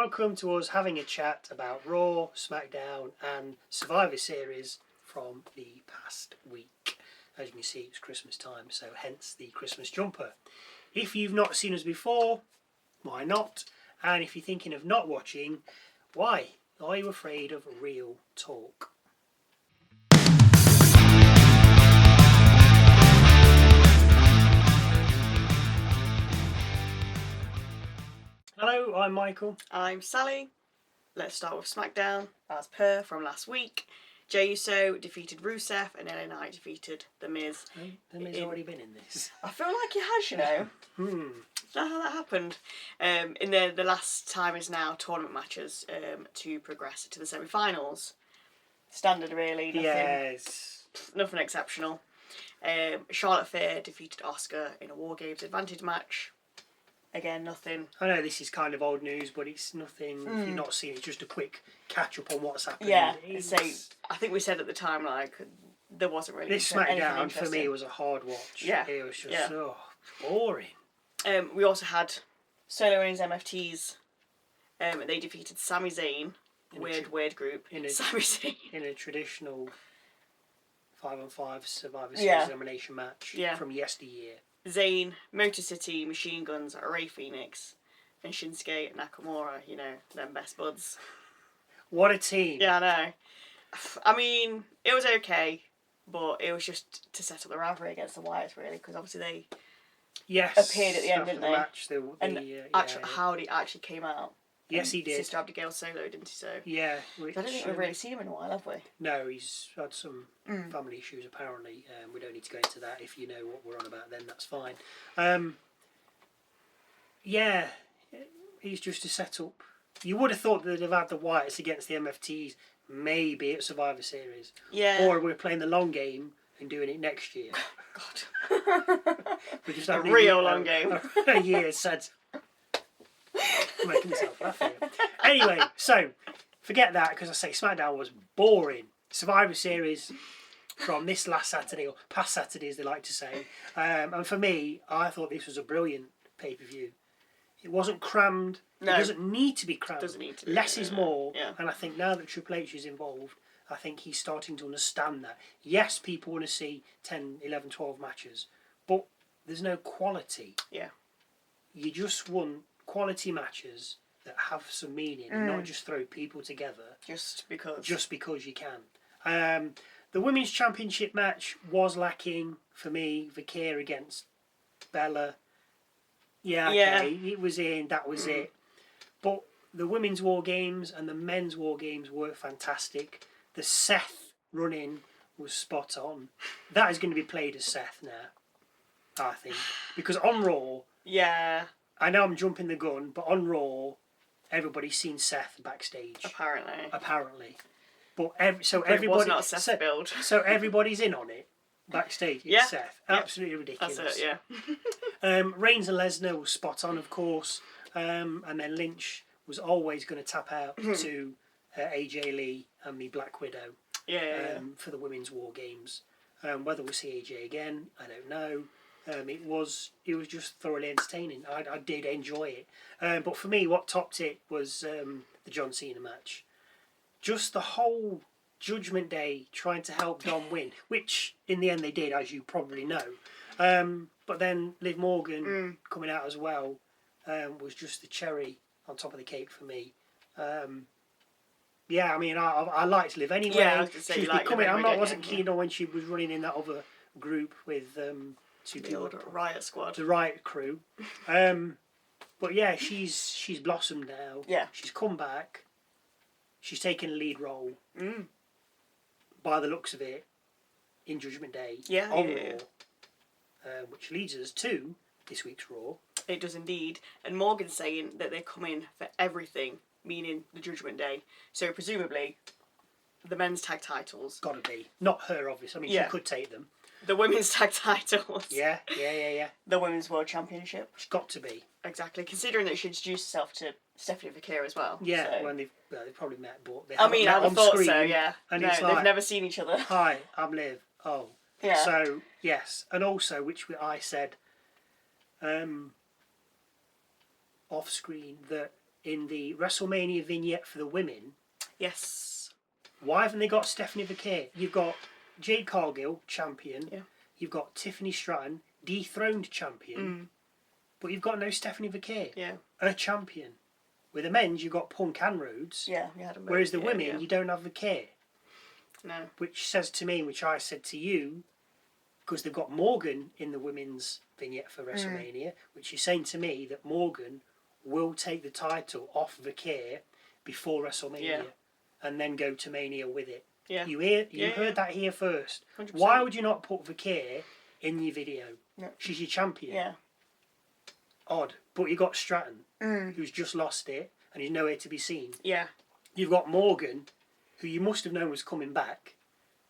welcome to us having a chat about Raw, SmackDown and Survivor Series from the past week. As you can see, it's Christmas time, so hence the Christmas jumper. If you've not seen us before, why not? And if you're thinking of not watching, why? Are you afraid of real talk? Hello, I'm Michael. I'm Sally. Let's start with SmackDown, as per from last week. Jey Uso defeated Rusev and LA Knight defeated The Miz. Oh, The Miz already been in this. I feel like he has, you know. Is that how that happened? In the last time is now tournament matches to progress to the semi-finals. Standard, really. Nothing, Yes. Nothing exceptional. Charlotte Flair defeated Asuka in a WarGames advantage match. Again, nothing. I know this is kind of old news, but it's nothing. If you've not seen it, just a quick catch up on what's happening. Yeah, so I think we said at the time, like, there wasn't really this SmackDown for me was a hard watch. Yeah, it was just boring. We also had Solo and his MFTs. They defeated Sami Zayn. Weird group. Sami Zayn in a traditional 5-on-5 Survivor Series elimination match from yesteryear. Zayn, Motor City, Machine Guns, Rey Fenix, and Shinsuke Nakamura, you know, them best buds. What a team. Yeah, I know. I mean, it was okay, but it was just to set up the rivalry against the Wyatts, really, because obviously they appeared at the end, didn't they? Match, Howdy actually came out. Yes, he did. Sister Abigail solo, didn't he? So yeah. I don't think we've really seen him in a while, have we? No, he's had some family issues apparently. We don't need to go into that. If you know what we're on about, then that's fine. Yeah, he's just a setup. You would have thought that they'd have had the Wyatts against the MFTs maybe at Survivor Series. Yeah. Or we're playing the long game and doing it next year. God. We're just a real long game. A year said. I'm making myself laugh here. Anyway, so forget that because I say SmackDown was boring. Survivor Series from this last Saturday, or past Saturday as they like to say. And for me, I thought this was a brilliant pay-per-view. It wasn't crammed. No. It doesn't need to be crammed. Doesn't need to be, Less is more. Yeah. And I think now that Triple H is involved, I think he's starting to understand that. Yes, people want to see 10, 11, 12 matches, but there's no quality. Yeah. You just want quality matches that have some meaning and not just throw people together just because you can. The women's championship match was lacking for me. Vicair against Bella, it was in, that was it. But the women's war games and the men's war games were fantastic. The Seth run-in was spot on. That is going to be played as Seth now, I think, because on Raw, I know I'm jumping the gun, but on Raw, everybody's seen Seth backstage. Apparently. But everybody was not a Seth build. So everybody's in on it backstage. It's Seth. Absolutely ridiculous. That's it, yeah. Reigns and Lesnar was spot on, of course. And then Lynch was always going to tap out to AJ Lee and the Black Widow for the women's war games. Whether we'll see AJ again, I don't know. It was just thoroughly entertaining. I did enjoy it. But for me, what topped it was the John Cena match. Just the whole Judgment Day trying to help Dom win, which in the end they did, as you probably know. But then Liv Morgan coming out as well was just the cherry on top of the cake for me. I mean, I liked Liv anyway. Yeah, I was going to say you liked Liv. I wasn't keen on when she was running in that other group with... the Riot Squad. The Riot crew. But yeah, she's blossomed now. Yeah. She's come back. She's taken a lead role. By the looks of it, in Judgment Day. On Raw. Which leads us to this week's Raw. It does indeed. And Morgan's saying that they're coming for everything, meaning the Judgment Day. So presumably, the men's tag titles. Gotta be. Not her, obviously. I mean, she could take them. The women's tag titles. Yeah. The women's world championship. It's got to be. Exactly, considering that she introduced herself to Stephanie Vicair as well. Yeah, so. When they've probably met, but they I'd have thought so, yeah. And no, they've never seen each other. Hi, I'm Liv. Oh. Yeah. So, yes. And also, which I said off screen, that in the WrestleMania vignette for the women. Yes. Why haven't they got Stephanie McKay? You've got Jade Cargill, champion. Yeah. You've got Tiffany Stratton, dethroned champion. But you've got no Stephanie McKay, a champion. With the men's, you've got Punk and Rhodes. Yeah, you had them both. Whereas the women, you don't have McKay. No. Which says to me, which I said to you, because they've got Morgan in the women's vignette for WrestleMania, which is saying to me that Morgan will take the title off McKay before WrestleMania and then go to Mania with it. Yeah. You heard that here first. 100%. Why would you not put McKay in your video? No. She's your champion. Yeah. Odd. But you got Stratton, who's just lost it and he's nowhere to be seen. Yeah. You've got Morgan, who you must have known was coming back.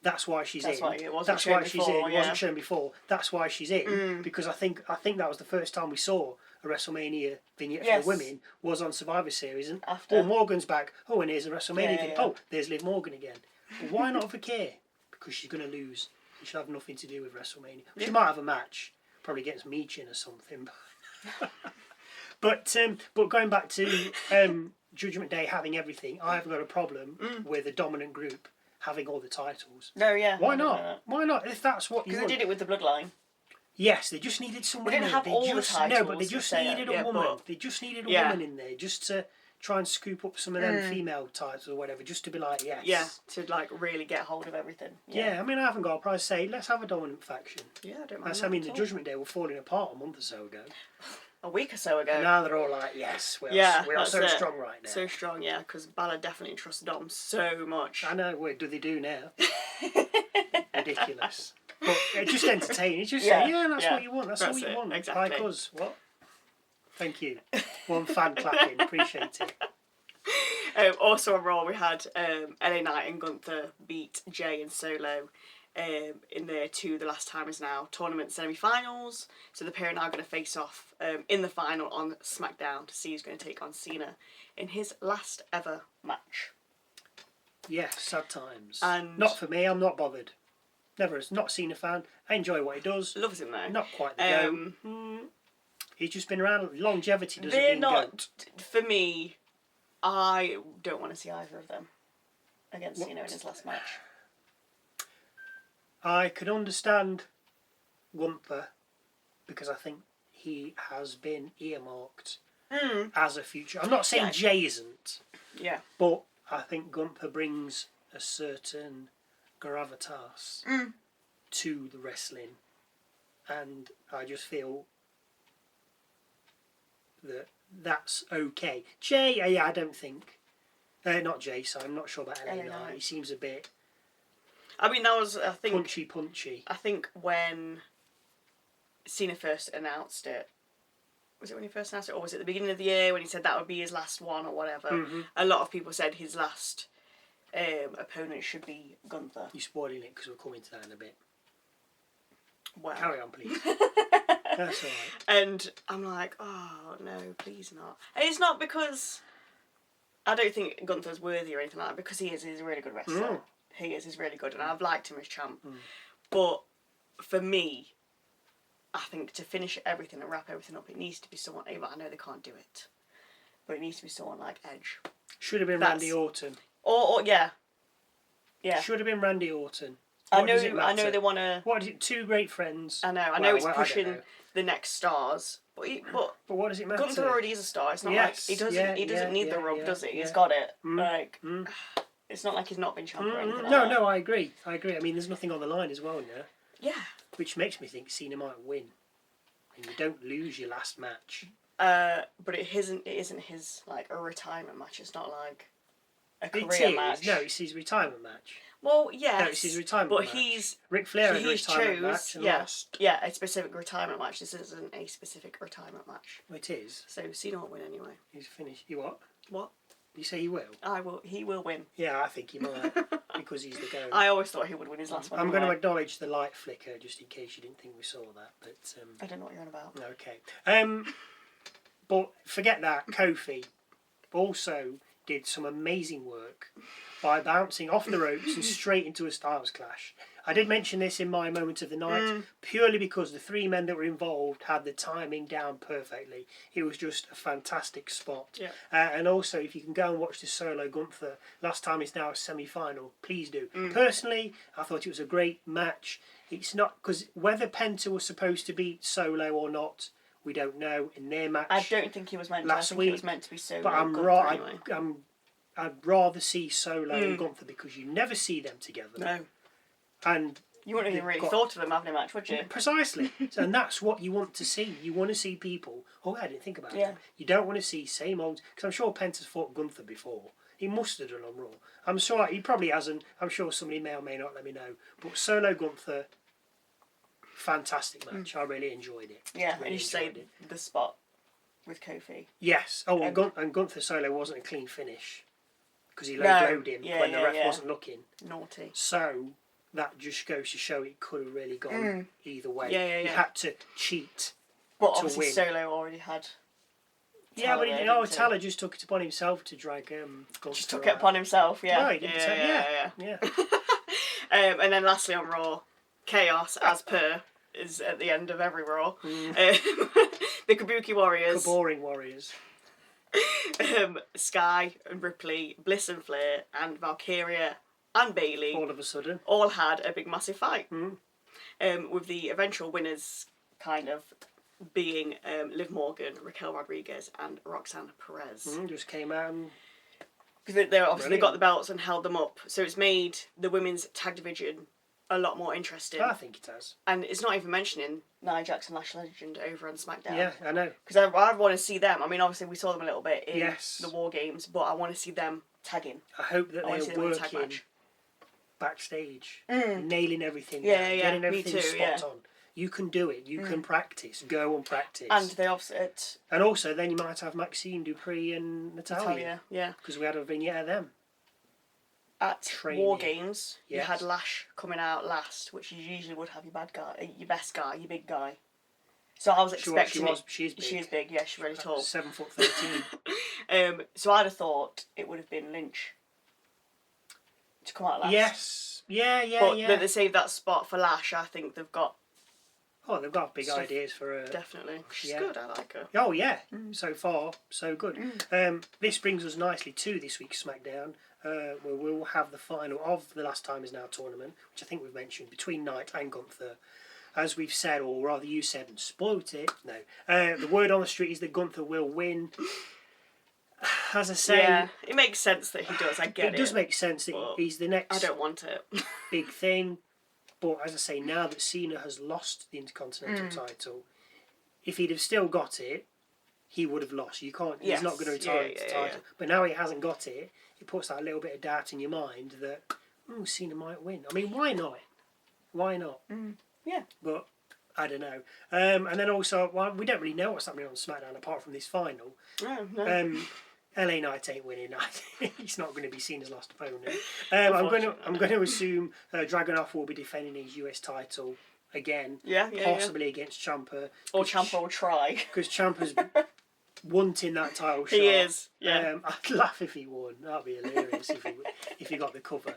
That's why she's in. That's why it wasn't That's shown why she's before, in. It wasn't shown before. That's why she's in. Because I think that was the first time we saw a WrestleMania vignette for the women was on Survivor Series. And After. oh, Morgan's back. Oh, and here's a WrestleMania vignette. Yeah. Oh, there's Liv Morgan again. But why not for Kay? Because she's going to lose. She'll have nothing to do with WrestleMania. She might have a match, probably against Meechin or something. But going back to Judgment Day having everything, I haven't got a problem with a dominant group having all the titles. No, yeah. Why not? Why not? If that's what you Because want. they did it with the Bloodline. Yes, they just needed someone. They didn't have all the titles. No, but they just needed a woman. They just needed a woman in there just to try and scoop up some of them female titles or whatever, just to be like, yes. Yeah, to like really get hold of everything. Yeah, I mean, I haven't got a price. Say, let's have a dominant faction. Yeah, I don't mind. I mean, the Judgment Day were falling apart a month or so ago. A week or so ago. And now they're all like, yes, we are so strong right now. So strong, yeah, because Balor definitely trusts Dom so much. I know, what do they do now? Ridiculous. But just entertaining. It's just saying, that's what you want. That's all you want. Exactly. Like us. What? Thank you. One fan clapping. Appreciate it. Also on Raw, we had LA Knight and Gunther beat Jay and Solo in their The Last Time Is Now tournament semi-finals. So the pair are now going to face off in the final on SmackDown to see who's going to take on Cena in his last ever match. Yes, sad times. And not for me, I'm not bothered. Never, not a Cena fan. I enjoy what he does. Loves him though. Not quite the go. He's just been around. Longevity doesn't mean not, for me, I don't want to see either of them against Cena in his last match. I could understand Gunther because I think he has been earmarked as a future. I'm not saying Jay isn't. Yeah. But I think Gunther brings a certain gravitas to the wrestling. And I just feel that that's okay. Jay, I don't think. Not Jay, so I'm not sure about LA Knight. He seems a bit... I mean, that was, I think... Punchy. I think when Cena first announced it, was it when he first announced it, or was it at the beginning of the year when he said that would be his last one or whatever? A lot of people said his last opponent should be Gunther. You're spoiling it because we're coming to that in a bit. Wow. Carry on, please. That's all right. And I'm like, oh, no, please not. And it's not because... I don't think Gunther's worthy or anything like that, because he's a really good wrestler. He's really good, and I've liked him as champ. But for me, I think to finish everything and wrap everything up, it needs to be someone. I know they can't do it, but it needs to be someone like Edge. Should have been Randy Orton. Or yeah. Should have been Randy Orton. I know they want to. What is it? Two great friends. I know it's pushing the next stars, but what does it matter? Gunther already is a star. It's not like he doesn't need the rub, does he? He's got it. It's not like he's not been champ or anything like that. No, I agree. I mean, there's nothing on the line as well now. Yeah. Which makes me think Cena might win. And you don't lose your last match. But it isn't his, like, a retirement match. It's not like a career match. No, it's his retirement match. Well, yes. No, it's his retirement match. Ric Flair had a retirement match and lost. Yeah, a specific retirement match. This isn't a specific retirement match. Well, it is. So Cena won't win anyway. He's finished. You what? What? You say he will? He will win. Yeah, I think he might. Because he's the goat. I always thought he would win his last one. I'm going to acknowledge the light flicker, just in case you didn't think we saw that. But I don't know what you're on about. Okay. But forget that. Kofi also did some amazing work by bouncing off the ropes and straight into a Styles Clash. I did mention this in my moment of the night, purely because the 3 men that were involved had the timing down perfectly. It was just a fantastic spot. Yeah. And also, if you can go and watch the solo Gunther, last time it's now a semi-final, please do. Personally, I thought it was a great match. It's not, because whether Penta was supposed to beat Solo or not, we don't know. In their match, I don't think he was meant to. I think he was meant to be Solo. But I'd rather see Solo and Gunther, because you never see them together. No. And you wouldn't have even really thought of them having a match, would you? Precisely. And that's what you want to see. You want to see people. Oh, I didn't think about that. You don't want to see same old. Because I'm sure Penta's fought Gunther before. He must have done on Raw. I'm sure he probably hasn't. I'm sure somebody may or may not let me know. But Solo Gunther, fantastic match. I really enjoyed it. Yeah, really, and you say the spot with Kofi. Yes. Oh, and Gunther Solo wasn't a clean finish, because he low-blowed him when the ref wasn't looking. Naughty. So that just goes to show it could have really gone either way. Yeah. You had to cheat but to obviously win. Solo already had. Teller just took it upon himself to drag Gunther. Just took it upon himself, yeah. No, he didn't yeah. And then lastly on Raw, Chaos, as per, is at the end of every Raw. The Kabuki Warriors. Boring Warriors. Sky and Ripley, Bliss and Flair, and Valkyria and Bayley. All of a sudden. All had a big massive fight. With the eventual winners kind of being Liv Morgan, Raquel Rodriguez, and Roxanne Perez. Just came out and... Because they obviously got the belts and held them up. So it's made the women's tag division a lot more interesting. I think it has. And it's not even mentioning Nia Jax and Lash Legend over on SmackDown. Yeah, I know. Because I want to see them. I mean, obviously we saw them a little bit in the WarGames, but I want to see them tagging. I hope that they're working backstage, nailing everything, getting everything spot on. You can do it. You can practice. Go and practice. And they offset. And also, then you might have Maxine Dupree and Natalia. Yeah. Because we had a vignette of them. At WarGames, you had Lash coming out last, which you usually would have your bad guy, your best guy, your big guy. So I was expecting she is big. She is big, yeah, she's really tall. 7'13". So I'd have thought it would have been Lynch to come out last. Yes. Yeah. But they saved that spot for Lash. I think they've got... Oh, they've got big ideas for her. Definitely. She's good, I like her. Oh, yeah. So far, so good. This brings us nicely to this week's SmackDown, where we'll have the final of the Last Time Is Now tournament, which I think we've mentioned, between Knight and Gunther. As we've said, or rather you said and spoilt it, no. The word on the street is that Gunther will win. As I say... Yeah, it makes sense that he does, I get it. It does make sense that he's the next... I don't want it. big thing. But as I say, now that Cena has lost the Intercontinental title, if he'd have still got it, he would have lost. You can't. He's not going to retire the title. But now he hasn't got it. It puts that little bit of doubt in your mind that Cena might win. I mean, why not? Why not? Yeah. But I don't know. And then also, we don't really know what's happening on SmackDown apart from this final. No. LA Knight ain't winning. He's not going to be seen as last opponent. I'm going to assume Dragunov will be defending his US title again. Possibly against Ciampa. Or Ciampa will try. Because Ciampa's wanting that title shot. He is. Yeah. I'd laugh if he won. That'd be hilarious if he got the cover.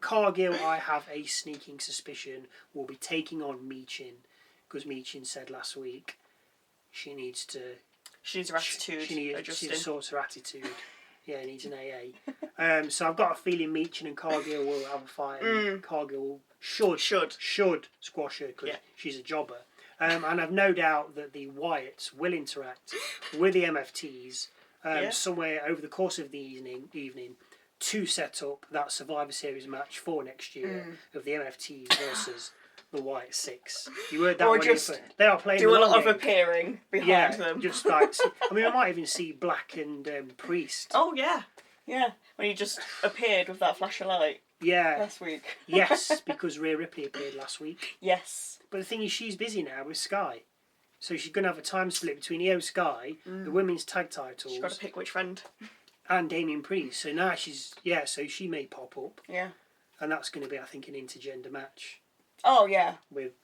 Cargill, I have a sneaking suspicion, will be taking on Michin, because Michin said last week she needs to. She needs her attitude. She needs to sort her attitude. Yeah, needs an AA. So I've got a feeling Michin and Cargill will have a fight. And Cargill should squash her because she's a jobber. And I've no doubt that the Wyatts will interact with the MFTs somewhere over the course of the evening to set up that Survivor Series match for next year of the MFTs versus the Wyatt Six. You heard that or one? Just they are playing do a lot of appearing behind them. Just like I mean, I might even see Black and Priest. Oh yeah. When he just appeared with that flash of light. Yeah. Last week. Yes, because Rhea Ripley appeared last week. Yes. But the thing is, she's busy now with Sky, so she's going to have a time split between Io Sky, the women's tag titles. She's got to pick which friend. And Damien Priest. So now so she may pop up. Yeah. And that's going to be, I think, an intergender match. Oh yeah. With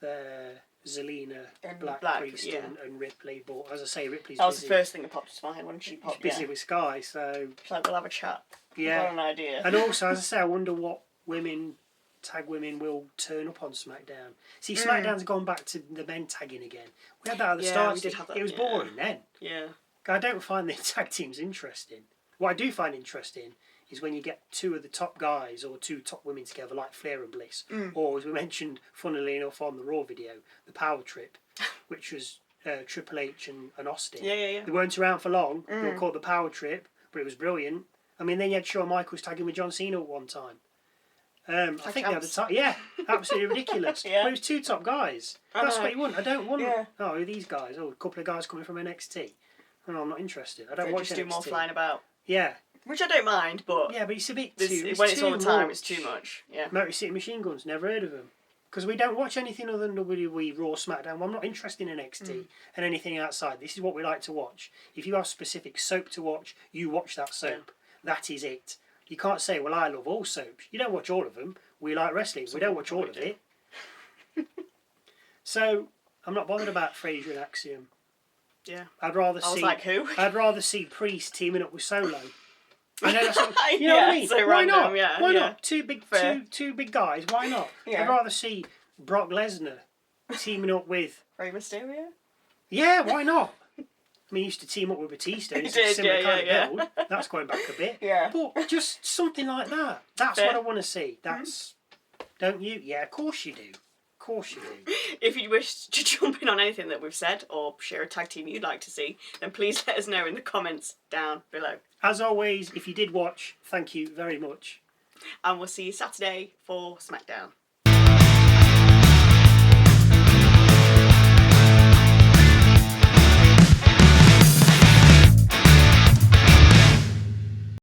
Zelina, and Black Priest, and Ripley. But as I say, Ripley's that was busy. the first thing that popped into my head when she popped. She's busy with Sky, so she's like, we'll have a chat. Yeah. I've got an idea. And also, as I say, I wonder what women tag women will turn up on SmackDown. See, SmackDown's gone back to the men tagging again. We had that at the start. We did have that, it was boring then. Yeah. I don't find the tag teams interesting. What I do find interesting is when you get two of the top guys or two top women together, like Flair and Bliss, or as we mentioned, funnily enough, on the Raw video, the Power Trip, which was Triple H and Austin. Yeah. They weren't around for long. They were called the Power Trip, but it was brilliant. I mean, then you had Shawn Michaels tagging with John Cena at one time. I think they had the top. Yeah, absolutely ridiculous. Yeah. But it was two top guys. That's what you want. I don't want. Yeah. Oh, who are these guys? Oh, a couple of guys coming from NXT. No, I'm not interested. I don't watch just NXT. do more flying about. Yeah. Which I don't mind, but yeah, but it's a bit too. When it's all the time, it's too much. Yeah. Motor City Machine Guns. Never heard of them. Because we don't watch anything other than WWE Raw, SmackDown. Well, I'm not interested in NXT and anything outside. This is what we like to watch. If you have specific soap to watch, you watch that soap. Yeah. That is it. You can't say, well, I love all soaps. You don't watch all of them. We like wrestling. We don't watch all of it. So, I'm not bothered about Fraser and Axiom. Yeah. I'd rather see... I was like, who? I'd rather see Priest teaming up with Solo. I know that's what, you know yeah, what I mean? So why random, not? Yeah, why yeah. not? Two big guys. Why not? Yeah. I'd rather see Brock Lesnar teaming up with Rey Mysterio. Yeah, why not? I mean, he used to team up with Batista. It's a similar kind of build. That's going back a bit. Yeah. But just something like that. That's Fair. what I want to see. That's don't you? Yeah, of course you do. Of course you do. If you wish to jump in on anything that we've said or share a tag team you'd like to see, then please let us know in the comments down below. As always, if you did watch, thank you very much. And we'll see you Saturday for SmackDown.